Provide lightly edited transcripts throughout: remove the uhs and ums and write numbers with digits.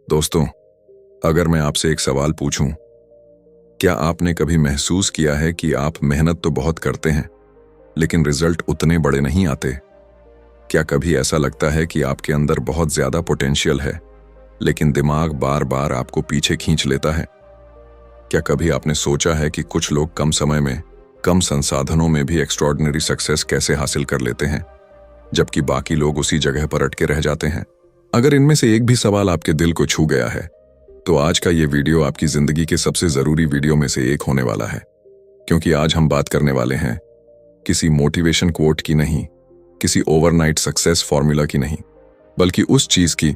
दोस्तों, अगर मैं आपसे एक सवाल पूछूं, क्या आपने कभी महसूस किया है कि आप मेहनत तो बहुत करते हैं, लेकिन रिजल्ट उतने बड़े नहीं आते? क्या कभी ऐसा लगता है कि आपके अंदर बहुत ज्यादा पोटेंशियल है, लेकिन दिमाग बार बार आपको पीछे खींच लेता है? क्या कभी आपने सोचा है कि कुछ लोग कम समय में, कम संसाधनों में भी एक्स्ट्रॉर्डिनरी सक्सेस कैसे हासिल कर लेते हैं, जबकि बाकी लोग उसी जगह पर अटके रह जाते हैं? अगर इनमें से एक भी सवाल आपके दिल को छू गया है, तो आज का ये वीडियो आपकी जिंदगी के सबसे जरूरी वीडियो में से एक होने वाला है। क्योंकि आज हम बात करने वाले हैं किसी मोटिवेशन कोट की नहीं, किसी ओवरनाइट सक्सेस फॉर्मूला की नहीं, बल्कि उस चीज की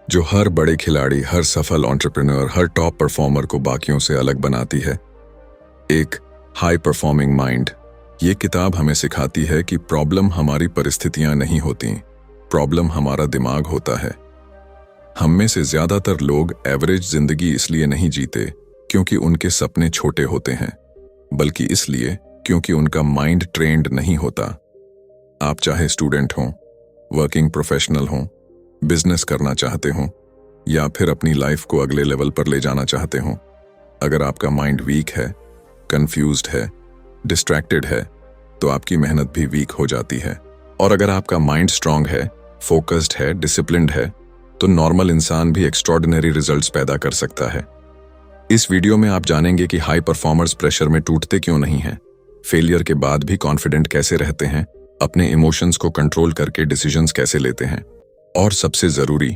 जो हर बड़े खिलाड़ी, हर सफल एंटरप्रेन्योर, हर टॉप परफॉर्मर को बाकियों से अलग बनाती है। एक हाई परफॉर्मिंग माइंड। ये किताब हमें सिखाती है कि प्रॉब्लम हमारी परिस्थितियां नहीं होती, प्रॉब्लम हमारा दिमाग होता है। हम में से ज्यादातर लोग एवरेज जिंदगी इसलिए नहीं जीते क्योंकि उनके सपने छोटे होते हैं, बल्कि इसलिए क्योंकि उनका माइंड ट्रेंड नहीं होता। आप चाहे स्टूडेंट हों, वर्किंग प्रोफेशनल हों, बिजनेस करना चाहते हों, या फिर अपनी लाइफ को अगले लेवल पर ले जाना चाहते हों, अगर आपका माइंड वीक है, कंफ्यूज्ड है, डिस्ट्रैक्टेड है, तो आपकी मेहनत भी वीक हो जाती है। और अगर आपका माइंड स्ट्रांग है, फोकस्ड है, डिसिप्लिन्ड है, तो नॉर्मल इंसान भी एक्स्ट्रॉर्डिनरी रिजल्ट्स पैदा कर सकता है। इस वीडियो में आप जानेंगे कि हाई परफॉर्मर्स प्रेशर में टूटते क्यों नहीं हैं, फेलियर के बाद भी कॉन्फिडेंट कैसे रहते हैं, अपने इमोशंस को कंट्रोल करके डिसीजंस कैसे लेते हैं, और सबसे जरूरी,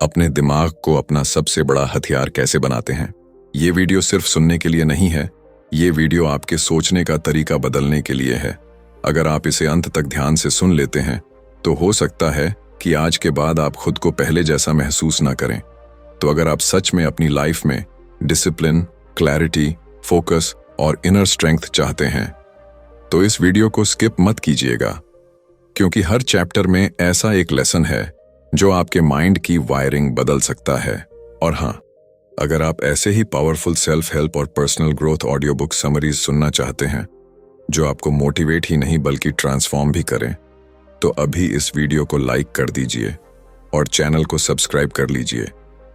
अपने दिमाग को अपना सबसे बड़ा हथियार कैसे बनाते हैं। ये वीडियो सिर्फ सुनने के लिए नहीं है, ये वीडियो आपके सोचने का तरीका बदलने के लिए है। अगर आप इसे अंत तक ध्यान से सुन लेते हैं, तो हो सकता है कि आज के बाद आप खुद को पहले जैसा महसूस ना करें। तो अगर आप सच में अपनी लाइफ में डिसिप्लिन, क्लैरिटी, फोकस और इनर स्ट्रेंथ चाहते हैं, तो इस वीडियो को स्किप मत कीजिएगा, क्योंकि हर चैप्टर में ऐसा एक लेसन है जो आपके माइंड की वायरिंग बदल सकता है। और हाँ, अगर आप ऐसे ही पावरफुल सेल्फ हेल्प और personal growth audio book summaries सुनना चाहते हैं जो आपको मोटिवेट ही नहीं बल्कि ट्रांसफॉर्म भी करें, तो अभी इस वीडियो को लाइक कर दीजिए और चैनल को सब्सक्राइब कर लीजिए,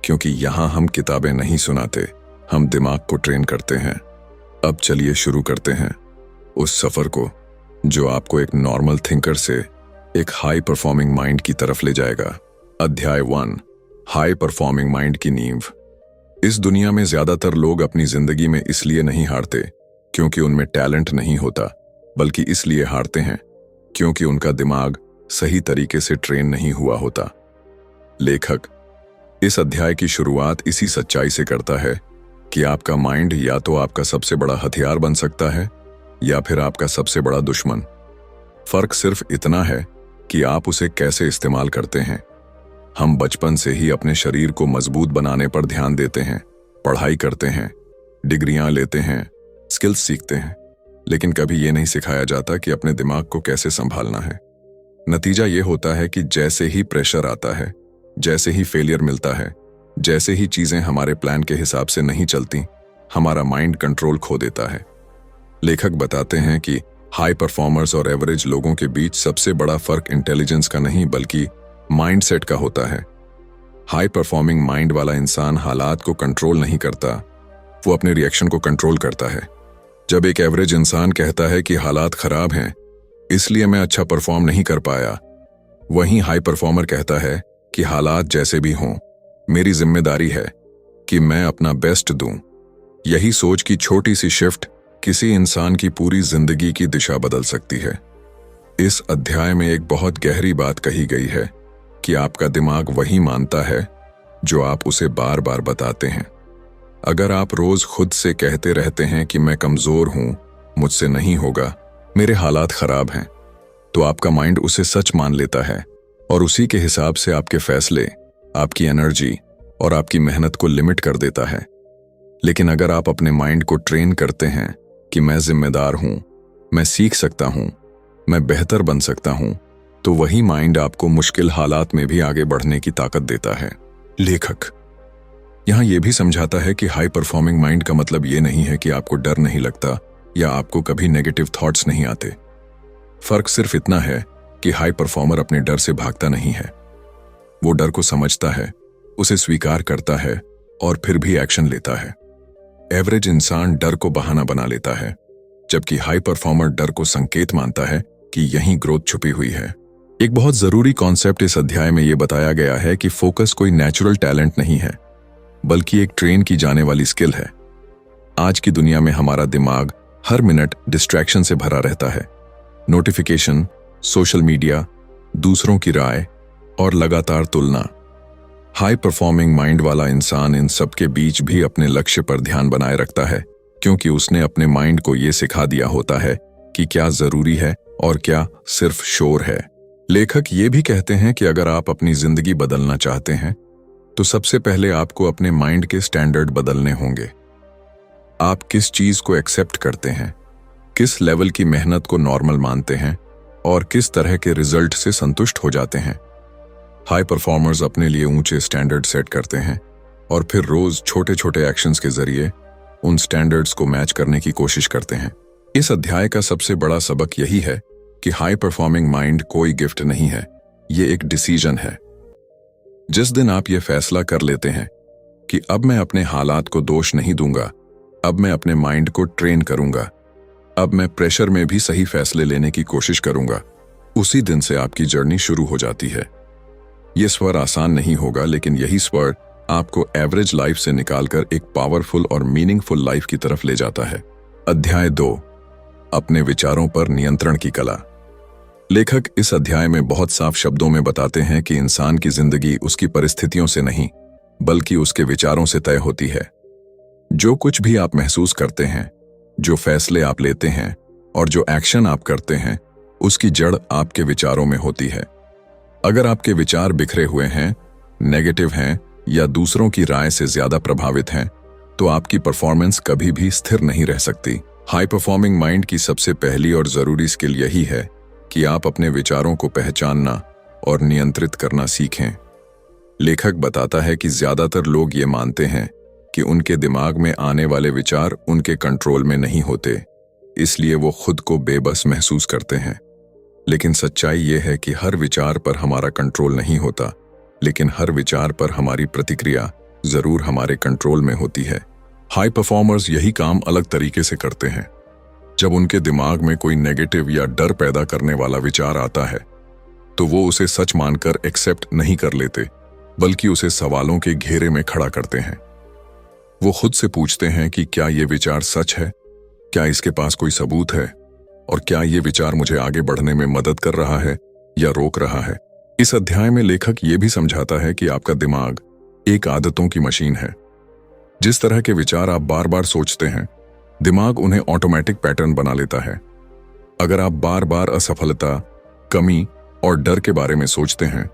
क्योंकि यहाँ हम किताबें नहीं सुनाते, हम दिमाग को ट्रेन करते हैं। अब चलिए शुरू करते हैं उस सफर को जो आपको एक नॉर्मल थिंकर से एक हाई परफॉर्मिंग माइंड की तरफ ले जाएगा। अध्याय 1, हाई परफॉर्मिंग माइंड की नींव। इस दुनिया में ज्यादातर लोग अपनी जिंदगी में इसलिए नहीं हारते क्योंकि उनमें टैलेंट नहीं होता, बल्कि इसलिए हारते हैं क्योंकि उनका दिमाग सही तरीके से ट्रेन नहीं हुआ होता। लेखक इस अध्याय की शुरुआत इसी सच्चाई से करता है कि आपका माइंड या तो आपका सबसे बड़ा हथियार बन सकता है या फिर आपका सबसे बड़ा दुश्मन। फर्क सिर्फ इतना है कि आप उसे कैसे इस्तेमाल करते हैं। हम बचपन से ही अपने शरीर को मजबूत बनाने पर ध्यान देते हैं, पढ़ाई करते हैं, डिग्रियां लेते हैं, स्किल्स सीखते हैं, लेकिन कभी ये नहीं सिखाया जाता कि अपने दिमाग को कैसे संभालना है। नतीजा ये होता है कि जैसे ही प्रेशर आता है, जैसे ही फेलियर मिलता है, जैसे ही चीजें हमारे प्लान के हिसाब से नहीं चलती, हमारा माइंड कंट्रोल खो देता है। लेखक बताते हैं कि हाई परफॉर्मर्स और एवरेज लोगों के बीच सबसे बड़ा फर्क इंटेलिजेंस का नहीं बल्कि माइंडसेट का होता है। हाई परफॉर्मिंग माइंड वाला इंसान हालात को कंट्रोल नहीं करता, वो अपने रिएक्शन को कंट्रोल करता है। जब एक एवरेज इंसान कहता है कि हालात खराब हैं, इसलिए मैं अच्छा परफॉर्म नहीं कर पाया, वहीं हाई परफॉर्मर कहता है कि हालात जैसे भी हों, मेरी जिम्मेदारी है कि मैं अपना बेस्ट दूं। यही सोच की छोटी सी शिफ्ट किसी इंसान की पूरी जिंदगी की दिशा बदल सकती है। इस अध्याय में एक बहुत गहरी बात कही गई है कि आपका दिमाग वही मानता है जो आप उसे बार बार बताते हैं। अगर आप रोज खुद से कहते रहते हैं कि मैं कमजोर हूं, मुझसे नहीं होगा, मेरे हालात खराब हैं, तो आपका माइंड उसे सच मान लेता है और उसी के हिसाब से आपके फैसले, आपकी एनर्जी और आपकी मेहनत को लिमिट कर देता है। लेकिन अगर आप अपने माइंड को ट्रेन करते हैं कि मैं जिम्मेदार हूं, मैं सीख सकता हूं, मैं बेहतर बन सकता हूं, तो वही माइंड आपको मुश्किल हालात में भी आगे बढ़ने की ताकत देता है। लेखक यहां यह भी समझाता है कि हाई परफॉर्मिंग माइंड का मतलब यह नहीं है कि आपको डर नहीं लगता या आपको कभी नेगेटिव थॉट्स नहीं आते। फर्क सिर्फ इतना है कि हाई परफॉर्मर अपने डर से भागता नहीं है, वो डर को समझता है, उसे स्वीकार करता है और फिर भी एक्शन लेता है। एवरेज इंसान डर को बहाना बना लेता है, जबकि हाई परफॉर्मर डर को संकेत मानता है कि यहीं ग्रोथ छुपी हुई है। एक बहुत जरूरी कॉन्सेप्ट इस अध्याय में यह बताया गया है कि फोकस कोई नेचुरल टैलेंट नहीं है, बल्कि एक ट्रेन की जाने वाली स्किल है। आज की दुनिया में हमारा दिमाग हर मिनट डिस्ट्रैक्शन से भरा रहता है। नोटिफिकेशन, सोशल मीडिया, दूसरों की राय और लगातार तुलना। हाई परफॉर्मिंग माइंड वाला इंसान इन सब के बीच भी अपने लक्ष्य पर ध्यान बनाए रखता है, क्योंकि उसने अपने माइंड को यह सिखा दिया होता है कि क्या जरूरी है और क्या सिर्फ शोर है। लेखक ये भी कहते हैं कि अगर आप अपनी जिंदगी बदलना चाहते हैं तो सबसे पहले आपको अपने माइंड के स्टैंडर्ड बदलने होंगे। आप किस चीज को एक्सेप्ट करते हैं, किस लेवल की मेहनत को नॉर्मल मानते हैं और किस तरह के रिजल्ट से संतुष्ट हो जाते हैं। हाई परफॉर्मर्स अपने लिए ऊंचे स्टैंडर्ड सेट करते हैं और फिर रोज छोटे छोटे एक्शंस के जरिए उन स्टैंडर्ड्स को मैच करने की कोशिश करते हैं। इस अध्याय का सबसे बड़ा सबक यही है कि हाई परफॉर्मिंग माइंड कोई गिफ्ट नहीं है, ये एक डिसीजन है। जिस दिन आप ये फैसला कर लेते हैं कि अब मैं अपने हालात को दोष नहीं दूंगा, अब मैं अपने माइंड को ट्रेन करूंगा, अब मैं प्रेशर में भी सही फैसले लेने की कोशिश करूंगा, उसी दिन से आपकी जर्नी शुरू हो जाती है। यह स्वर आसान नहीं होगा, लेकिन यही स्वर आपको एवरेज लाइफ से निकालकर एक पावरफुल और मीनिंगफुल लाइफ की तरफ ले जाता है। अध्याय 2, अपने विचारों पर नियंत्रण की कला। लेखक इस अध्याय में बहुत साफ शब्दों में बताते हैं कि इंसान की जिंदगी उसकी परिस्थितियों से नहीं, बल्कि उसके विचारों से तय होती है। जो कुछ भी आप महसूस करते हैं, जो फैसले आप लेते हैं और जो एक्शन आप करते हैं, उसकी जड़ आपके विचारों में होती है। अगर आपके विचार बिखरे हुए हैं, नेगेटिव हैं या दूसरों की राय से ज्यादा प्रभावित हैं, तो आपकी परफॉर्मेंस कभी भी स्थिर नहीं रह सकती। हाई परफॉर्मिंग माइंड की सबसे पहली और जरूरी स्किल यही है कि आप अपने विचारों को पहचानना और नियंत्रित करना सीखें। लेखक बताता है कि ज्यादातर लोग ये मानते हैं कि उनके दिमाग में आने वाले विचार उनके कंट्रोल में नहीं होते, इसलिए वो खुद को बेबस महसूस करते हैं। लेकिन सच्चाई ये है कि हर विचार पर हमारा कंट्रोल नहीं होता, लेकिन हर विचार पर हमारी प्रतिक्रिया जरूर हमारे कंट्रोल में होती है। हाई परफॉर्मर्स यही काम अलग तरीके से करते हैं। जब उनके दिमाग में कोई नेगेटिव या डर पैदा करने वाला विचार आता है, तो वो उसे सच मानकर एक्सेप्ट नहीं कर लेते, बल्कि उसे सवालों के घेरे में खड़ा करते हैं। वो खुद से पूछते हैं कि क्या ये विचार सच है, क्या इसके पास कोई सबूत है, और क्या ये विचार मुझे आगे बढ़ने में मदद कर रहा है या रोक रहा है। इस अध्याय में लेखक ये भी समझाता है कि आपका दिमाग एक आदतों की मशीन है। जिस तरह के विचार आप बार बार सोचते हैं, दिमाग उन्हें ऑटोमेटिक पैटर्न बना लेता है। अगर आप बार बार असफलता, कमी और डर के बारे में सोचते हैं,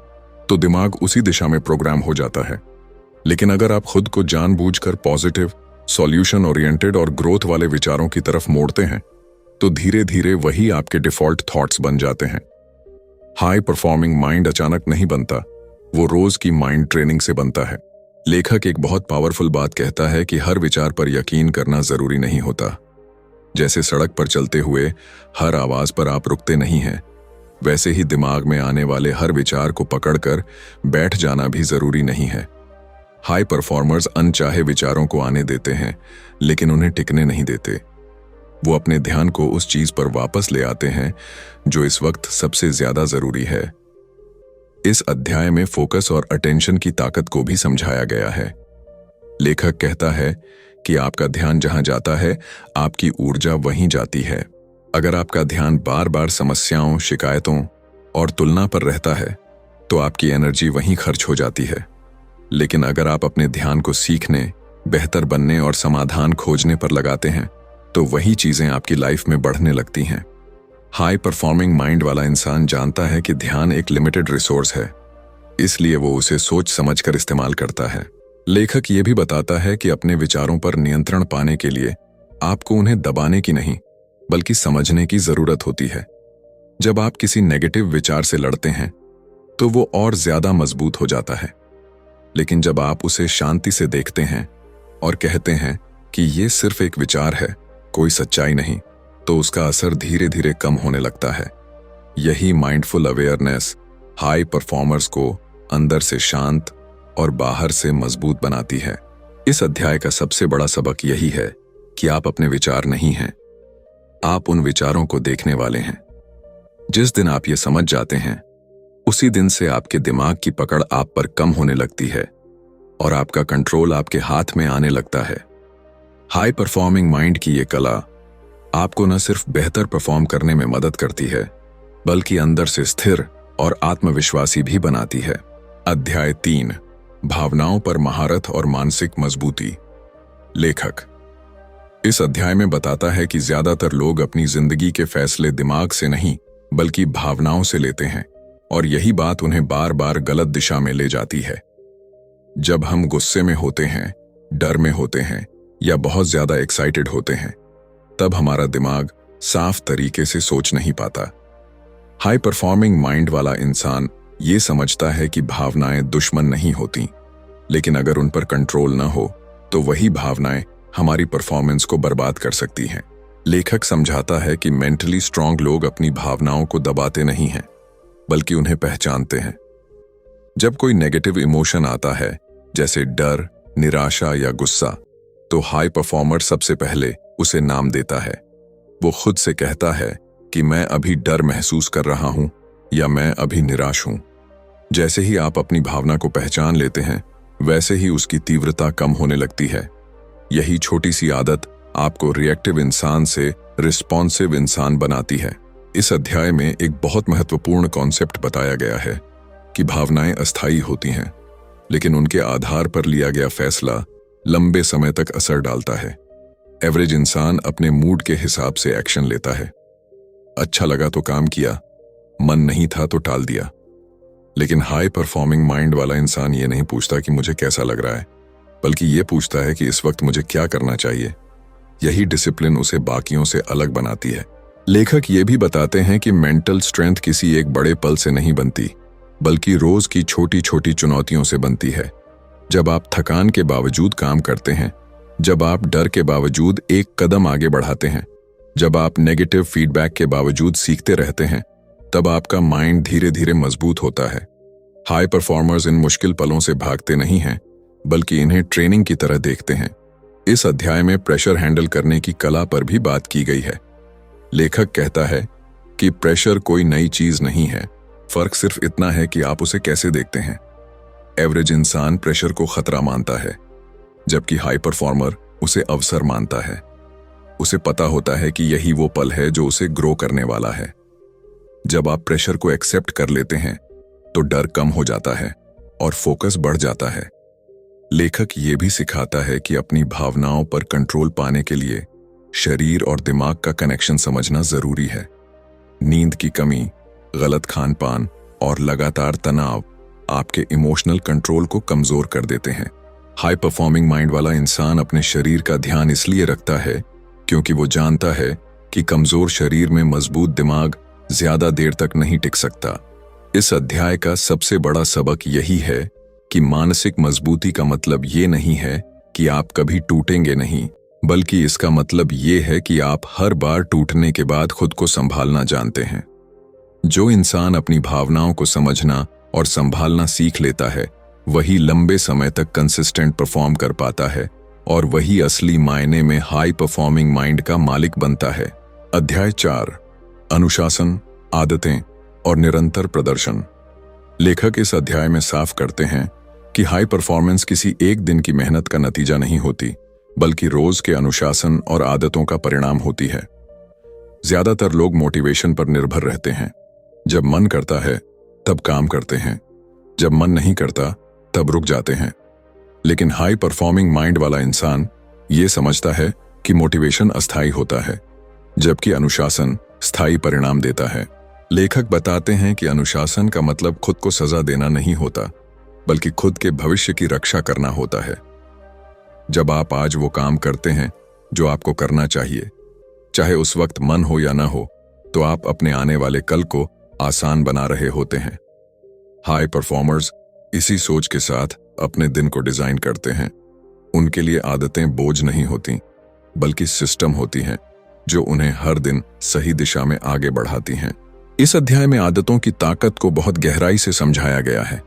तो दिमाग उसी दिशा में प्रोग्राम हो जाता है। लेकिन अगर आप खुद को जानबूझकर पॉजिटिव, सॉल्यूशन ओरिएंटेड और ग्रोथ वाले विचारों की तरफ मोड़ते हैं, तो धीरे धीरे वही आपके डिफॉल्ट थॉट्स बन जाते हैं। हाई परफॉर्मिंग माइंड अचानक नहीं बनता, वो रोज की माइंड ट्रेनिंग से बनता है। लेखक एक बहुत पावरफुल बात कहता है कि हर विचार पर यकीन करना जरूरी नहीं होता। जैसे सड़क पर चलते हुए हर आवाज पर आप रुकते नहीं हैं, वैसे ही दिमाग में आने वाले हर विचार को पकड़कर बैठ जाना भी जरूरी नहीं है। हाई परफॉर्मर्स अनचाहे विचारों को आने देते हैं, लेकिन उन्हें टिकने नहीं देते। वो अपने ध्यान को उस चीज पर वापस ले आते हैं जो इस वक्त सबसे ज्यादा जरूरी है। इस अध्याय में फोकस और अटेंशन की ताकत को भी समझाया गया है। लेखक कहता है कि आपका ध्यान जहां जाता है, आपकी ऊर्जा वहीं जाती है। अगर आपका ध्यान बार बार समस्याओं, शिकायतों और तुलना पर रहता है, तो आपकी एनर्जी वहीं खर्च हो जाती है। लेकिन अगर आप अपने ध्यान को सीखने, बेहतर बनने और समाधान खोजने पर लगाते हैं, तो वही चीजें आपकी लाइफ में बढ़ने लगती हैं। हाई परफॉर्मिंग माइंड वाला इंसान जानता है कि ध्यान एक लिमिटेड रिसोर्स है, इसलिए वो उसे सोच समझकर इस्तेमाल करता है। लेखक ये भी बताता है कि अपने विचारों पर नियंत्रण पाने के लिए आपको उन्हें दबाने की नहीं, बल्कि समझने की जरूरत होती है। जब आप किसी नेगेटिव विचार से लड़ते हैं, तो वो और ज्यादा मजबूत हो जाता है। लेकिन जब आप उसे शांति से देखते हैं और कहते हैं कि ये सिर्फ एक विचार है, कोई सच्चाई नहीं, तो उसका असर धीरे धीरे कम होने लगता है। यही माइंडफुल अवेयरनेस हाई परफॉर्मर्स को अंदर से शांत और बाहर से मजबूत बनाती है। इस अध्याय का सबसे बड़ा सबक यही है कि आप अपने विचार नहीं हैं, आप उन विचारों को देखने वाले हैं। जिस दिन आप ये समझ जाते हैं, उसी दिन से आपके दिमाग की पकड़ आप पर कम होने लगती है और आपका कंट्रोल आपके हाथ में आने लगता है। हाई परफॉर्मिंग माइंड की ये कला आपको न सिर्फ बेहतर परफॉर्म करने में मदद करती है, बल्कि अंदर से स्थिर और आत्मविश्वासी भी बनाती है। अध्याय 3, भावनाओं पर महारत और मानसिक मजबूती। लेखक इस अध्याय में बताता है कि ज्यादातर लोग अपनी जिंदगी के फैसले दिमाग से नहीं बल्कि भावनाओं से लेते हैं और यही बात उन्हें बार बार गलत दिशा में ले जाती है। जब हम गुस्से में होते हैं, डर में होते हैं या बहुत ज्यादा एक्साइटेड होते हैं, तब हमारा दिमाग साफ तरीके से सोच नहीं पाता। हाई परफॉर्मिंग माइंड वाला इंसान ये समझता है कि भावनाएं दुश्मन नहीं होती, लेकिन अगर उन पर कंट्रोल न हो तो वही भावनाएं हमारी परफॉर्मेंस को बर्बाद कर सकती हैं। लेखक समझाता है कि मेंटली स्ट्रांग लोग अपनी भावनाओं को दबाते नहीं हैं, बल्कि उन्हें पहचानते हैं। जब कोई नेगेटिव इमोशन आता है, जैसे डर, निराशा या गुस्सा, तो हाई परफॉर्मर सबसे पहले उसे नाम देता है। वो खुद से कहता है कि मैं अभी डर महसूस कर रहा हूं या मैं अभी निराश हूं। जैसे ही आप अपनी भावना को पहचान लेते हैं, वैसे ही उसकी तीव्रता कम होने लगती है। यही छोटी सी आदत आपको रिएक्टिव इंसान से रिस्पॉन्सिव इंसान बनाती है। इस अध्याय में एक बहुत महत्वपूर्ण कॉन्सेप्ट बताया गया है कि भावनाएं अस्थायी होती हैं, लेकिन उनके आधार पर लिया गया फैसला लंबे समय तक असर डालता है। एवरेज इंसान अपने मूड के हिसाब से एक्शन लेता है। अच्छा लगा तो काम किया, मन नहीं था तो टाल दिया। लेकिन हाई परफॉर्मिंग माइंड वाला इंसान ये नहीं पूछता कि मुझे कैसा लग रहा है, बल्कि ये पूछता है कि इस वक्त मुझे क्या करना चाहिए। यही डिसिप्लिन उसे बाकियों से अलग बनाती है। लेखक ये भी बताते हैं कि मेंटल स्ट्रेंथ किसी एक बड़े पल से नहीं बनती, बल्कि रोज की छोटी छोटी चुनौतियों से बनती है। जब आप थकान के बावजूद काम करते हैं, जब आप डर के बावजूद एक कदम आगे बढ़ाते हैं, जब आप नेगेटिव फीडबैक के बावजूद सीखते रहते हैं, तब आपका माइंड धीरे धीरे मजबूत होता है। हाई परफॉर्मर्स इन मुश्किल पलों से भागते नहीं हैं, बल्कि इन्हें ट्रेनिंग की तरह देखते हैं। इस अध्याय में प्रेशर हैंडल करने की कला पर भी बात की गई है। लेखक कहता है कि प्रेशर कोई नई चीज नहीं है, फर्क सिर्फ इतना है कि आप उसे कैसे देखते हैं। एवरेज इंसान प्रेशर को खतरा मानता है, जबकि हाई परफॉर्मर उसे अवसर मानता है। उसे पता होता है कि यही वो पल है जो उसे ग्रो करने वाला है। जब आप प्रेशर को एक्सेप्ट कर लेते हैं, तो डर कम हो जाता है और फोकस बढ़ जाता है। लेखक ये भी सिखाता है कि अपनी भावनाओं पर कंट्रोल पाने के लिए शरीर और दिमाग का कनेक्शन समझना जरूरी है। नींद की कमी, गलत खान पान और लगातार तनाव आपके इमोशनल कंट्रोल को कमजोर कर देते हैं। हाई परफॉर्मिंग माइंड वाला इंसान अपने शरीर का ध्यान इसलिए रखता है क्योंकि वो जानता है कि कमजोर शरीर में मजबूत दिमाग ज्यादा देर तक नहीं टिक सकता। इस अध्याय का सबसे बड़ा सबक यही है कि मानसिक मजबूती का मतलब ये नहीं है कि आप कभी टूटेंगे नहीं, बल्कि इसका मतलब ये है कि आप हर बार टूटने के बाद खुद को संभालना जानते हैं। जो इंसान अपनी भावनाओं को समझना और संभालना सीख लेता है, वही लंबे समय तक कंसिस्टेंट परफॉर्म कर पाता है और वही असली मायने में हाई परफॉर्मिंग माइंड का मालिक बनता है। अध्याय 4, अनुशासन, आदतें और निरंतर प्रदर्शन। लेखक इस अध्याय में साफ करते हैं कि हाई परफॉर्मेंस किसी एक दिन की मेहनत का नतीजा नहीं होती, बल्कि रोज के अनुशासन और आदतों का परिणाम होती है। ज्यादातर लोग मोटिवेशन पर निर्भर रहते हैं। जब मन करता है तब काम करते हैं, जब मन नहीं करता तब रुक जाते हैं। लेकिन हाई परफॉर्मिंग माइंड वाला इंसान ये समझता है कि मोटिवेशन अस्थायी होता है, जबकि अनुशासन स्थायी परिणाम देता है। लेखक बताते हैं कि अनुशासन का मतलब खुद को सजा देना नहीं होता, बल्कि खुद के भविष्य की रक्षा करना होता है। जब आप आज वो काम करते हैं जो आपको करना चाहिए, चाहे उस वक्त मन हो या ना हो, तो आप अपने आने वाले कल को आसान बना रहे होते हैं। हाई परफॉर्मर्स इसी सोच के साथ अपने दिन को डिजाइन करते हैं। उनके लिए आदतें बोझ नहीं होती, बल्कि सिस्टम होती हैं जो उन्हें हर दिन सही दिशा में आगे बढ़ाती हैं। इस अध्याय में आदतों की ताकत को बहुत गहराई से समझाया गया है।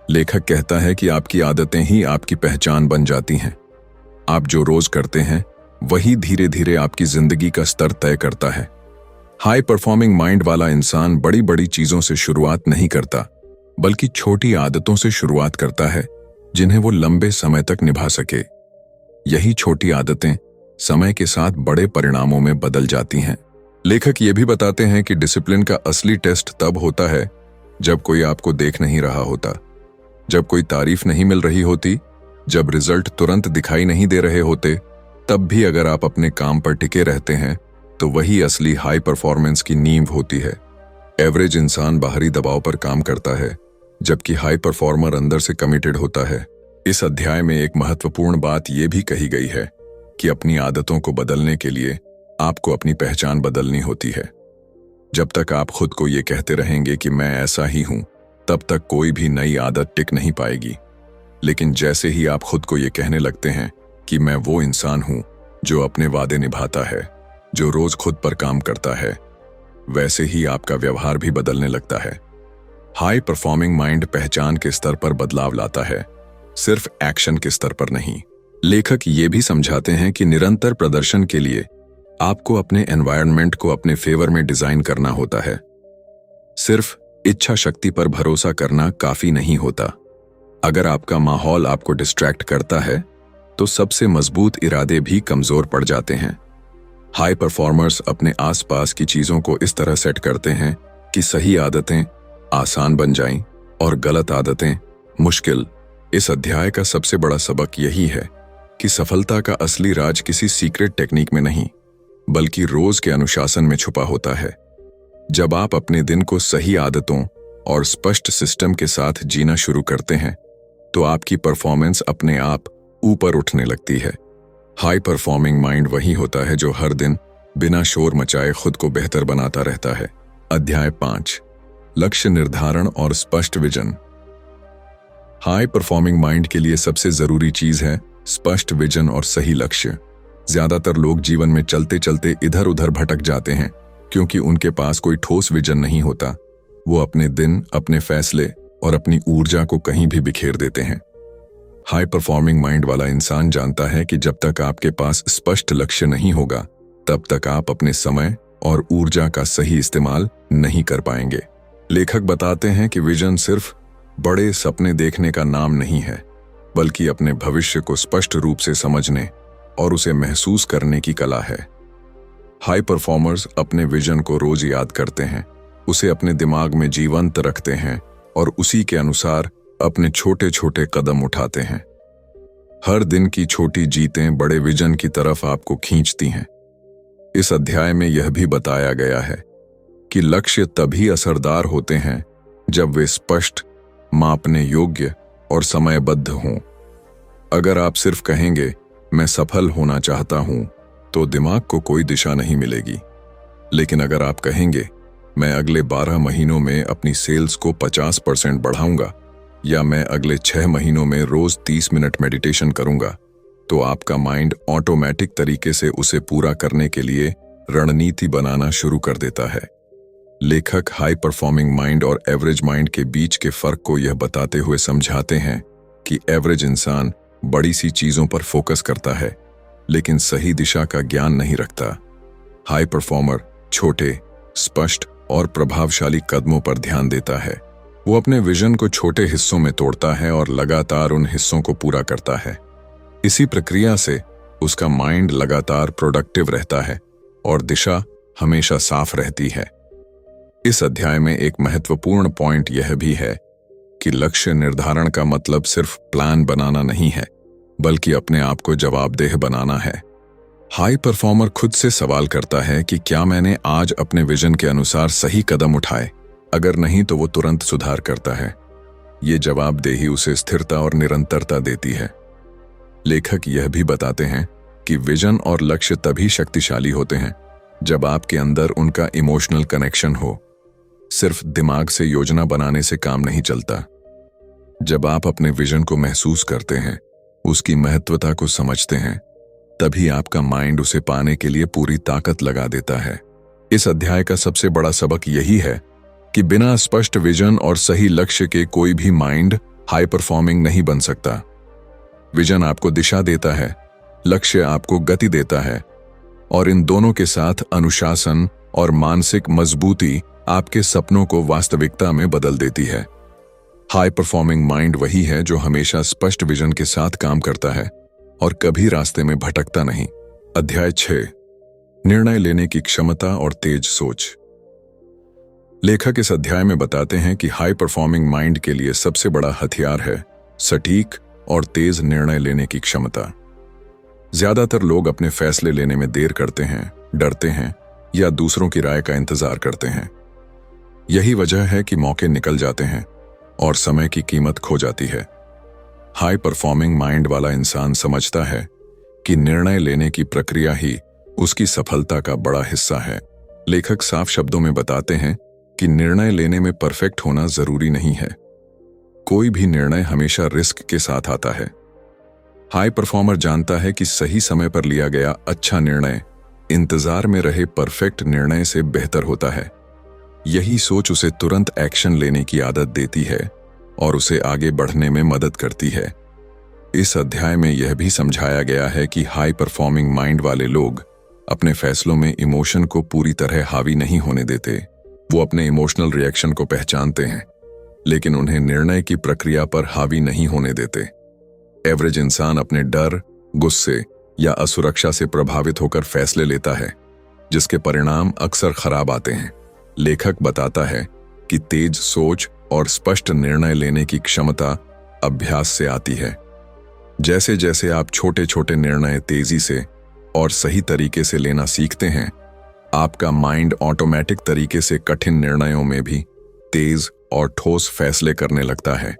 लेखक कहता है कि आपकी आदतें ही आपकी पहचान बन जाती हैं। आप जो रोज करते हैं वही धीरे धीरे आपकी जिंदगी का स्तर तय करता है। हाई परफॉर्मिंग माइंड वाला इंसान बड़ी बड़ी चीजों से शुरुआत नहीं करता, बल्कि छोटी आदतों से शुरुआत करता है जिन्हें वो लंबे समय तक निभा सके। यही छोटी आदतें समय के साथ बड़े परिणामों में बदल जाती हैं। लेखक ये भी बताते हैं कि डिसिप्लिन का असली टेस्ट तब होता है जब कोई आपको देख नहीं रहा होता, जब कोई तारीफ नहीं मिल रही होती, जब रिजल्ट तुरंत दिखाई नहीं दे रहे होते। तब भी अगर आप अपने काम पर टिके रहते हैं तो वही असली हाई परफॉर्मेंस की नींव होती है। एवरेज इंसान बाहरी दबाव पर काम करता है, जबकि हाई परफॉर्मर अंदर से कमिटेड होता है। इस अध्याय में एक महत्वपूर्ण बात यह भी कही गई है कि अपनी आदतों को बदलने के लिए आपको अपनी पहचान बदलनी होती है। जब तक आप खुद को ये कहते रहेंगे कि मैं ऐसा ही हूं, तब तक कोई भी नई आदत टिक नहीं पाएगी। लेकिन जैसे ही आप खुद को ये कहने लगते हैं कि मैं वो इंसान हूं जो अपने वादे निभाता है, जो रोज खुद पर काम करता है, वैसे ही आपका व्यवहार भी बदलने लगता है। हाई परफॉर्मिंग माइंड पहचान के स्तर पर बदलाव लाता है, सिर्फ एक्शन के स्तर पर नहीं। लेखक ये भी समझाते हैं कि निरंतर प्रदर्शन के लिए आपको अपने एनवायरनमेंट को अपने फेवर में डिजाइन करना होता है। सिर्फ इच्छा शक्ति पर भरोसा करना काफी नहीं होता। अगर आपका माहौल आपको डिस्ट्रैक्ट करता है तो सबसे मजबूत इरादे भी कमजोर पड़ जाते हैं। हाई परफॉर्मर्स अपने आसपास की चीजों को इस तरह सेट करते हैं कि सही आदतें आसान बन जाएं और गलत आदतें मुश्किल। इस अध्याय का सबसे बड़ा सबक यही है कि सफलता का असली राज किसी सीक्रेट टेक्निक में नहीं, बल्कि रोज के अनुशासन में छुपा होता है। जब आप अपने दिन को सही आदतों और स्पष्ट सिस्टम के साथ जीना शुरू करते हैं तो आपकी परफॉर्मेंस अपने आप ऊपर उठने लगती है। हाई परफॉर्मिंग माइंड वही होता है जो हर दिन बिना शोर मचाए खुद को बेहतर बनाता रहता है। अध्याय 5, लक्ष्य निर्धारण और स्पष्ट विजन। हाई परफॉर्मिंग माइंड के लिए सबसे जरूरी चीज है स्पष्ट विजन और सही लक्ष्य। ज्यादातर लोग जीवन में चलते चलते इधर उधर भटक जाते हैं क्योंकि उनके पास कोई ठोस विजन नहीं होता। वो अपने दिन, अपने फैसले और अपनी ऊर्जा को कहीं भी बिखेर देते हैं। हाई परफॉर्मिंग माइंड वाला इंसान जानता है कि जब तक आपके पास स्पष्ट लक्ष्य नहीं होगा, तब तक आप अपने समय और ऊर्जा का सही इस्तेमाल नहीं कर पाएंगे। लेखक बताते हैं कि विजन सिर्फ बड़े सपने देखने का नाम नहीं है, बल्कि अपने भविष्य को स्पष्ट रूप से समझने और उसे महसूस करने की कला है। हाई परफॉर्मर्स अपने विजन को रोज याद करते हैं, उसे अपने दिमाग में जीवंत रखते हैं और उसी के अनुसार अपने छोटे छोटे कदम उठाते हैं। हर दिन की छोटी जीतें बड़े विजन की तरफ आपको खींचती हैं। इस अध्याय में यह भी बताया गया है कि लक्ष्य तभी असरदार होते हैं जब वे स्पष्ट, मापने योग्य और समयबद्ध हों। अगर आप सिर्फ कहेंगे मैं सफल होना चाहता हूं, तो दिमाग को कोई दिशा नहीं मिलेगी। लेकिन अगर आप कहेंगे मैं अगले 12 महीनों में अपनी सेल्स को 50% बढ़ाऊंगा, या मैं अगले 6 महीनों में रोज 30 मिनट मेडिटेशन करूंगा, तो आपका माइंड ऑटोमेटिक तरीके से उसे पूरा करने के लिए रणनीति बनाना शुरू कर देता है। लेखक हाई परफॉर्मिंग माइंड और एवरेज माइंड के बीच के फर्क को यह बताते हुए समझाते हैं कि एवरेज इंसान बड़ी सी चीजों पर फोकस करता है, लेकिन सही दिशा का ज्ञान नहीं रखता। हाई परफॉर्मर छोटे, स्पष्ट और प्रभावशाली कदमों पर ध्यान देता है। वो अपने विजन को छोटे हिस्सों में तोड़ता है और लगातार उन हिस्सों को पूरा करता है। इसी प्रक्रिया से उसका माइंड लगातार प्रोडक्टिव रहता है और दिशा हमेशा साफ रहती है। इस अध्याय में एक महत्वपूर्ण पॉइंट यह भी है कि लक्ष्य निर्धारण का मतलब सिर्फ प्लान बनाना नहीं है, बल्कि अपने आप को जवाबदेह बनाना है। हाई परफॉर्मर खुद से सवाल करता है कि क्या मैंने आज अपने विजन के अनुसार सही कदम उठाए? अगर नहीं तो वो तुरंत सुधार करता है। ये जवाबदेही उसे स्थिरता और निरंतरता देती है। लेखक यह भी बताते हैं कि विजन और लक्ष्य तभी शक्तिशाली होते हैं जब आपके अंदर उनका इमोशनल कनेक्शन हो। सिर्फ दिमाग से योजना बनाने से काम नहीं चलता। जब आप अपने विजन को महसूस करते हैं, उसकी महत्वता को समझते हैं, तभी आपका माइंड उसे पाने के लिए पूरी ताकत लगा देता है। इस अध्याय का सबसे बड़ा सबक यही है कि बिना स्पष्ट विजन और सही लक्ष्य के कोई भी माइंड हाई परफॉर्मिंग नहीं बन सकता। विजन आपको दिशा देता है, लक्ष्य आपको गति देता है, और इन दोनों के साथ अनुशासन और मानसिक मजबूती आपके सपनों को वास्तविकता में बदल देती है। हाई परफॉर्मिंग माइंड वही है जो हमेशा स्पष्ट विजन के साथ काम करता है और कभी रास्ते में भटकता नहीं। अध्याय 6, निर्णय लेने की क्षमता और तेज सोच। लेखक इस अध्याय में बताते हैं कि हाई परफॉर्मिंग माइंड के लिए सबसे बड़ा हथियार है सटीक और तेज निर्णय लेने की क्षमता। ज्यादातर लोग अपने फैसले लेने में देर करते हैं, डरते हैं या दूसरों की राय का इंतजार करते हैं। यही वजह है कि मौके निकल जाते हैं और समय की कीमत खो जाती है। हाई परफॉर्मिंग माइंड वाला इंसान समझता है कि निर्णय लेने की प्रक्रिया ही उसकी सफलता का बड़ा हिस्सा है। लेखक साफ शब्दों में बताते हैं कि निर्णय लेने में परफेक्ट होना जरूरी नहीं है। कोई भी निर्णय हमेशा रिस्क के साथ आता है। हाई परफॉर्मर जानता है कि सही समय पर लिया गया अच्छा निर्णय इंतजार में रहे परफेक्ट निर्णय से बेहतर होता है। यही सोच उसे तुरंत एक्शन लेने की आदत देती है और उसे आगे बढ़ने में मदद करती है। इस अध्याय में यह भी समझाया गया है कि हाई परफॉर्मिंग माइंड वाले लोग अपने फैसलों में इमोशन को पूरी तरह हावी नहीं होने देते। वो अपने इमोशनल रिएक्शन को पहचानते हैं, लेकिन उन्हें निर्णय की प्रक्रिया पर हावी नहीं होने देते। एवरेज इंसान अपने डर, गुस्से या असुरक्षा से प्रभावित होकर फैसले लेता है, जिसके परिणाम अक्सर खराब आते हैं। लेखक बताता है कि तेज सोच और स्पष्ट निर्णय लेने की क्षमता अभ्यास से आती है। जैसे जैसे आप छोटे छोटे निर्णय तेजी से और सही तरीके से लेना सीखते हैं, आपका माइंड ऑटोमेटिक तरीके से कठिन निर्णयों में भी तेज और ठोस फैसले करने लगता है।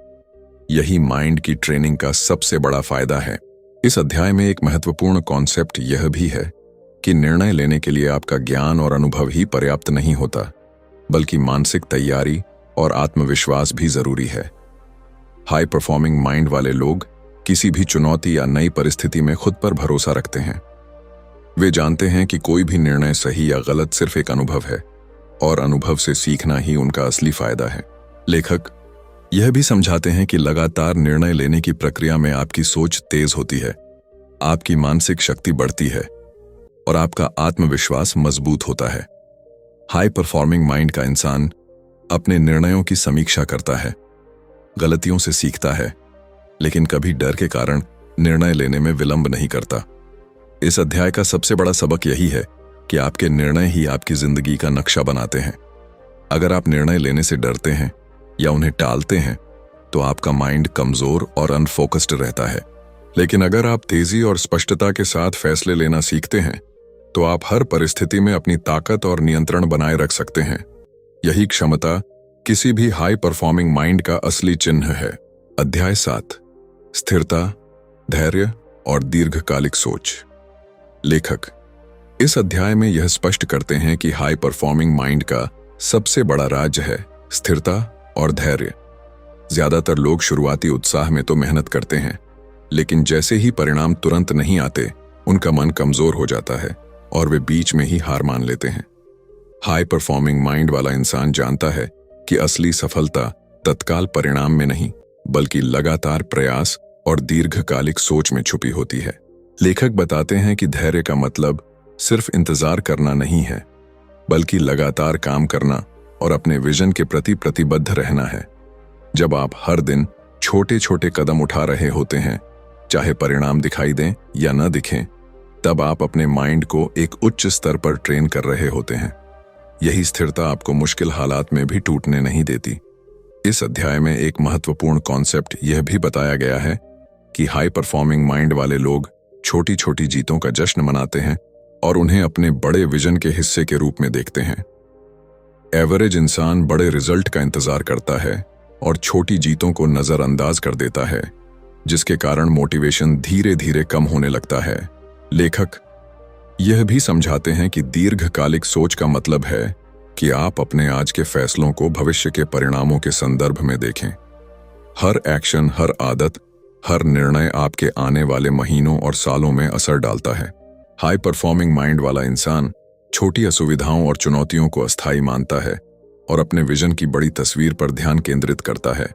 यही माइंड की ट्रेनिंग का सबसे बड़ा फायदा है। इस अध्याय में एक महत्वपूर्ण कॉन्सेप्ट यह भी है कि निर्णय लेने के लिए आपका ज्ञान और अनुभव ही पर्याप्त नहीं होता, बल्कि मानसिक तैयारी और आत्मविश्वास भी जरूरी है। हाई परफॉर्मिंग माइंड वाले लोग किसी भी चुनौती या नई परिस्थिति में खुद पर भरोसा रखते हैं। वे जानते हैं कि कोई भी निर्णय सही या गलत सिर्फ एक अनुभव है और अनुभव से सीखना ही उनका असली फायदा है। लेखक यह भी समझाते हैं कि लगातार निर्णय लेने की प्रक्रिया में आपकी सोच तेज होती है, आपकी मानसिक शक्ति बढ़ती है और आपका आत्मविश्वास मजबूत होता है। हाई परफॉर्मिंग माइंड का इंसान अपने निर्णयों की समीक्षा करता है, गलतियों से सीखता है, लेकिन कभी डर के कारण निर्णय लेने में विलंब नहीं करता। इस अध्याय का सबसे बड़ा सबक यही है कि आपके निर्णय ही आपकी जिंदगी का नक्शा बनाते हैं। अगर आप निर्णय लेने से डरते हैं या उन्हें टालते हैं, तो आपका माइंड कमजोर और अनफोकस्ड रहता है। लेकिन अगर आप तेजी और स्पष्टता के साथ फैसले लेना सीखते हैं, तो आप हर परिस्थिति में अपनी ताकत और नियंत्रण बनाए रख सकते हैं। यही क्षमता किसी भी हाई परफॉर्मिंग माइंड का असली चिन्ह है। अध्याय 7, स्थिरता, धैर्य और दीर्घकालिक सोच। लेखक इस अध्याय में यह स्पष्ट करते हैं कि हाई परफॉर्मिंग माइंड का सबसे बड़ा राज है स्थिरता और धैर्य। ज्यादातर लोग शुरुआती उत्साह में तो मेहनत करते हैं, लेकिन जैसे ही परिणाम तुरंत नहीं आते, उनका मन कमजोर हो जाता है और वे बीच में ही हार मान लेते हैं। हाई परफॉर्मिंग माइंड वाला इंसान जानता है कि असली सफलता तत्काल परिणाम में नहीं, बल्कि लगातार प्रयास और दीर्घकालिक सोच में छुपी होती है। लेखक बताते हैं कि धैर्य का मतलब सिर्फ इंतजार करना नहीं है, बल्कि लगातार काम करना और अपने विजन के प्रति प्रतिबद्ध रहना है। जब आप हर दिन छोटे छोटे कदम उठा रहे होते हैं, चाहे परिणाम दिखाई दें या न दिखें, तब आप अपने माइंड को एक उच्च स्तर पर ट्रेन कर रहे होते हैं। यही स्थिरता आपको मुश्किल हालात में भी टूटने नहीं देती। इस अध्याय में एक महत्वपूर्ण कॉन्सेप्ट यह भी बताया गया है कि हाई परफॉर्मिंग माइंड वाले लोग छोटी छोटी जीतों का जश्न मनाते हैं और उन्हें अपने बड़े विजन के हिस्से के रूप में देखते हैं। एवरेज इंसान बड़े रिजल्ट का इंतजार करता है और छोटी जीतों को नजरअंदाज कर देता है, जिसके कारण मोटिवेशन धीरे धीरे कम होने लगता है। लेखक यह भी समझाते हैं कि दीर्घकालिक सोच का मतलब है कि आप अपने आज के फैसलों को भविष्य के परिणामों के संदर्भ में देखें। हर एक्शन, हर आदत, हर निर्णय आपके आने वाले महीनों और सालों में असर डालता है। हाई परफॉर्मिंग माइंड वाला इंसान छोटी असुविधाओं और चुनौतियों को अस्थायी मानता है और अपने विजन की बड़ी तस्वीर पर ध्यान केंद्रित करता है।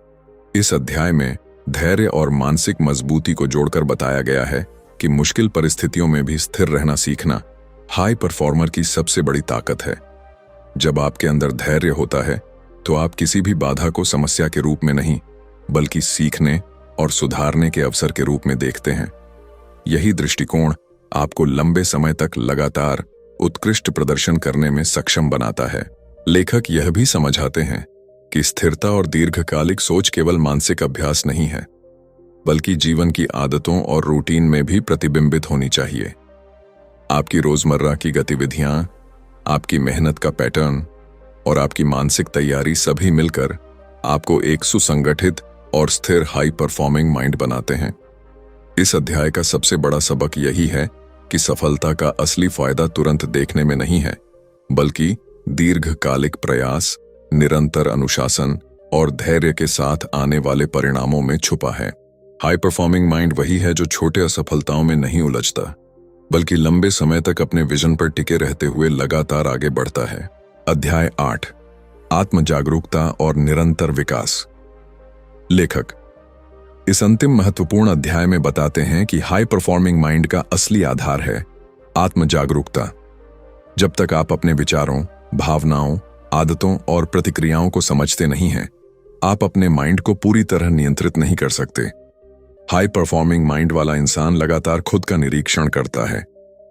इस अध्याय में धैर्य और मानसिक मजबूती को जोड़कर बताया गया है कि मुश्किल परिस्थितियों में भी स्थिर रहना सीखना हाई परफॉर्मर की सबसे बड़ी ताकत है। जब आपके अंदर धैर्य होता है तो आप किसी भी बाधा को समस्या के रूप में नहीं बल्कि सीखने और सुधारने के अवसर के रूप में देखते हैं। यही दृष्टिकोण आपको लंबे समय तक लगातार उत्कृष्ट प्रदर्शन करने में सक्षम बनाता है। लेखक यह भी समझाते हैं कि स्थिरता और दीर्घकालिक सोच केवल मानसिक अभ्यास नहीं है बल्कि जीवन की आदतों और रूटीन में भी प्रतिबिंबित होनी चाहिए। आपकी रोजमर्रा की गतिविधियां, आपकी मेहनत का पैटर्न और आपकी मानसिक तैयारी सभी मिलकर आपको एक सुसंगठित और स्थिर हाई परफॉर्मिंग माइंड बनाते हैं। इस अध्याय का सबसे बड़ा सबक यही है कि सफलता का असली फायदा तुरंत देखने में नहीं है बल्कि दीर्घकालिक प्रयास, निरंतर अनुशासन और धैर्य के साथ आने वाले परिणामों में छुपा है। हाई परफॉर्मिंग माइंड वही है जो छोटे असफलताओं में नहीं उलझता बल्कि लंबे समय तक अपने विजन पर टिके रहते हुए लगातार आगे बढ़ता है। अध्याय 8, आत्म जागरूकता और निरंतर विकास। लेखक इस अंतिम महत्वपूर्ण अध्याय में बताते हैं कि हाई परफॉर्मिंग माइंड का असली आधार है आत्म जागरूकता। जब तक आप अपने विचारों, भावनाओं, आदतों और प्रतिक्रियाओं को समझते नहीं हैं, आप अपने माइंड को पूरी तरह नियंत्रित नहीं कर सकते। हाई परफॉर्मिंग माइंड वाला इंसान लगातार खुद का निरीक्षण करता है,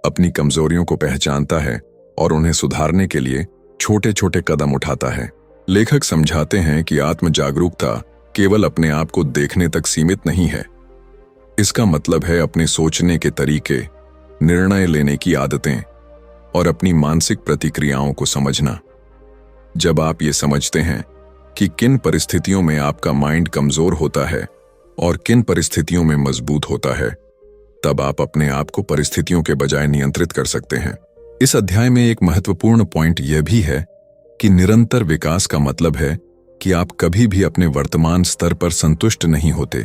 अपनी कमजोरियों को पहचानता है और उन्हें सुधारने के लिए छोटे छोटे कदम उठाता है। लेखक समझाते हैं कि आत्म जागरूकता केवल अपने आप को देखने तक सीमित नहीं है। इसका मतलब है अपने सोचने के तरीके, निर्णय लेने की आदतें और अपनी मानसिक प्रतिक्रियाओं को समझना। जब आप ये समझते हैं कि किन परिस्थितियों में आपका माइंड कमजोर होता है और किन परिस्थितियों में मजबूत होता है, तब आप अपने आप को परिस्थितियों के बजाय नियंत्रित कर सकते हैं। इस अध्याय में एक महत्वपूर्ण पॉइंट यह भी है कि निरंतर विकास का मतलब है कि आप कभी भी अपने वर्तमान स्तर पर संतुष्ट नहीं होते।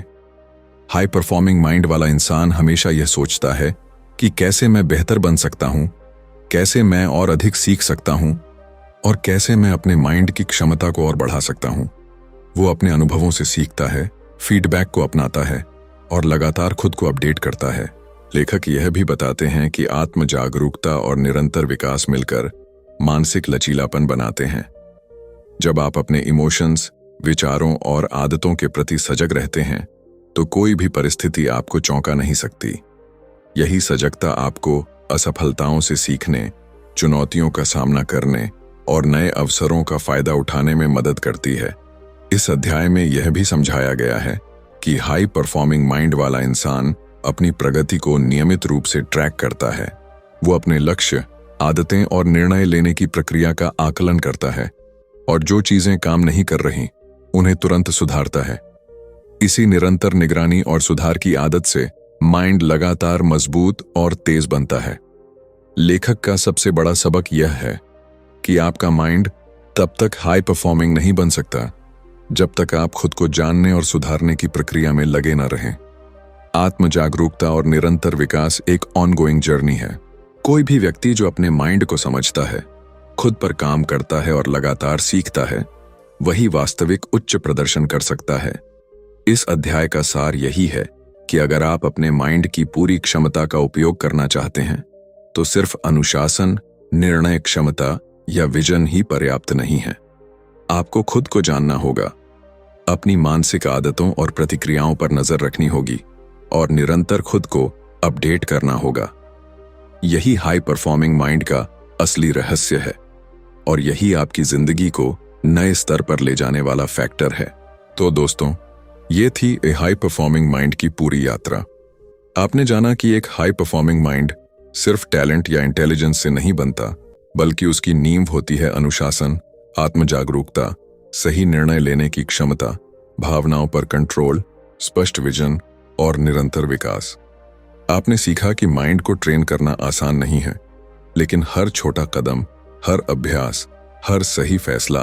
हाई परफॉर्मिंग माइंड वाला इंसान हमेशा यह सोचता है कि कैसे मैं बेहतर बन सकता हूं, कैसे मैं और अधिक सीख सकता हूं और कैसे मैं अपने माइंड की क्षमता को और बढ़ा सकता हूं। वो अपने अनुभवों से सीखता है, फीडबैक को अपनाता है और लगातार खुद को अपडेट करता है। लेखक यह भी बताते हैं कि आत्म जागरूकता और निरंतर विकास मिलकर मानसिक लचीलापन बनाते हैं। जब आप अपने इमोशंस, विचारों और आदतों के प्रति सजग रहते हैं तो कोई भी परिस्थिति आपको चौंका नहीं सकती। यही सजगता आपको असफलताओं से सीखने, चुनौतियों का सामना करने और नए अवसरों का फायदा उठाने में मदद करती है। इस अध्याय में यह भी समझाया गया है कि हाई परफॉर्मिंग माइंड वाला इंसान अपनी प्रगति को नियमित रूप से ट्रैक करता है। वो अपने लक्ष्य, आदतें और निर्णय लेने की प्रक्रिया का आकलन करता है और जो चीजें काम नहीं कर रही उन्हें तुरंत सुधारता है। इसी निरंतर निगरानी और सुधार की आदत से माइंड लगातार मजबूत और तेज बनता है। लेखक का सबसे बड़ा सबक यह है कि आपका माइंड तब तक हाई परफॉर्मिंग नहीं बन सकता जब तक आप खुद को जानने और सुधारने की प्रक्रिया में लगे न रहें। आत्म जागरूकता और निरंतर विकास एक ऑनगोइंग जर्नी है। कोई भी व्यक्ति जो अपने माइंड को समझता है, खुद पर काम करता है और लगातार सीखता है, वही वास्तविक उच्च प्रदर्शन कर सकता है। इस अध्याय का सार यही है कि अगर आप अपने माइंड की पूरी क्षमता का उपयोग करना चाहते हैं तो सिर्फ अनुशासन, निर्णय क्षमता या विजन ही पर्याप्त नहीं है। आपको खुद को जानना होगा, अपनी मानसिक आदतों और प्रतिक्रियाओं पर नजर रखनी होगी और निरंतर खुद को अपडेट करना होगा। यही हाई परफॉर्मिंग माइंड का असली रहस्य है और यही आपकी जिंदगी को नए स्तर पर ले जाने वाला फैक्टर है। तो दोस्तों, ये थी ए हाई परफॉर्मिंग माइंड की पूरी यात्रा। आपने जाना कि एक हाई परफॉर्मिंग माइंड सिर्फ टैलेंट या इंटेलिजेंस से नहीं बनता, बल्कि उसकी नींव होती है अनुशासन, आत्म जागरूकता, सही निर्णय लेने की क्षमता, भावनाओं पर कंट्रोल, स्पष्ट विजन और निरंतर विकास। आपने सीखा कि माइंड को ट्रेन करना आसान नहीं है, लेकिन हर छोटा कदम, हर अभ्यास, हर सही फैसला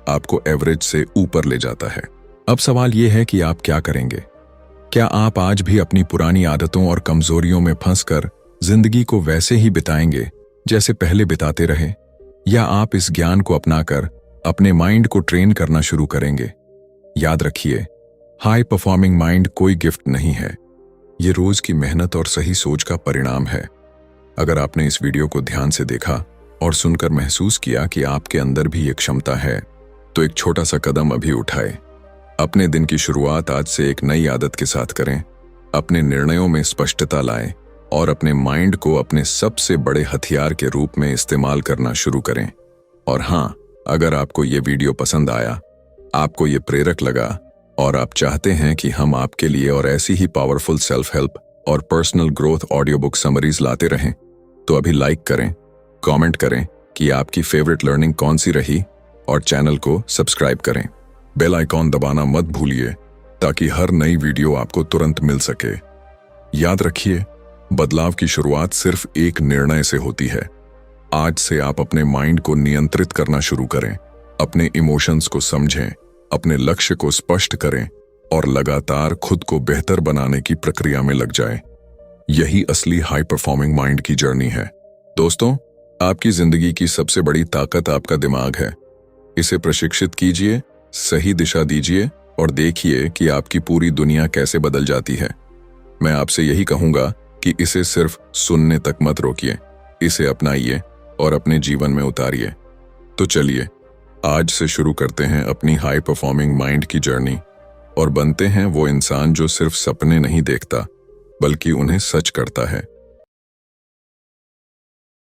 आपको एवरेज से ऊपर ले जाता है। अब सवाल यह है कि आप क्या करेंगे? क्या आप आज भी अपनी पुरानी आदतों और कमजोरियों में फंसकर जिंदगी को वैसे ही बिताएंगे जैसे पहले बिताते रहे, या आप इस ज्ञान को अपनाकर अपने माइंड को ट्रेन करना शुरू करेंगे? याद रखिए, हाई परफॉर्मिंग माइंड कोई गिफ्ट नहीं है, ये रोज की मेहनत और सही सोच का परिणाम है। अगर आपने इस वीडियो को ध्यान से देखा और सुनकर महसूस किया कि आपके अंदर भी ये क्षमता है, तो एक छोटा सा कदम अभी उठाएं। अपने दिन की शुरुआत आज से एक नई आदत के साथ करें, अपने निर्णयों में स्पष्टता लाएं और अपने माइंड को अपने सबसे बड़े हथियार के रूप में इस्तेमाल करना शुरू करें। और हाँ, अगर आपको ये वीडियो पसंद आया, आपको ये प्रेरक लगा और आप चाहते हैं कि हम आपके लिए और ऐसी ही पावरफुल सेल्फ हेल्प और personal growth audio book summaries लाते रहें, तो अभी लाइक करें, कमेंट करें कि आपकी फेवरेट लर्निंग कौन सी रही और चैनल को सब्सक्राइब करें। बेल आइकॉन दबाना मत भूलिए ताकि हर नई वीडियो आपको तुरंत मिल सके। याद रखिए, बदलाव की शुरुआत सिर्फ एक निर्णय से होती है। आज से आप अपने माइंड को नियंत्रित करना शुरू करें, अपने इमोशंस को समझें, अपने लक्ष्य को स्पष्ट करें और लगातार खुद को बेहतर बनाने की प्रक्रिया में लग जाएं। यही असली हाई परफॉर्मिंग माइंड की जर्नी है। दोस्तों, आपकी जिंदगी की सबसे बड़ी ताकत आपका दिमाग है। इसे प्रशिक्षित कीजिए, सही दिशा दीजिए और देखिए कि आपकी पूरी दुनिया कैसे बदल जाती है। मैं आपसे यही कहूंगा कि इसे सिर्फ सुनने तक मत रोकिए, इसे अपनाइए और अपने जीवन में उतारिए। तो चलिए, आज से शुरू करते हैं अपनी हाई परफॉर्मिंग माइंड की जर्नी और बनते हैं वो इंसान जो सिर्फ सपने नहीं देखता, बल्कि उन्हें सच करता है।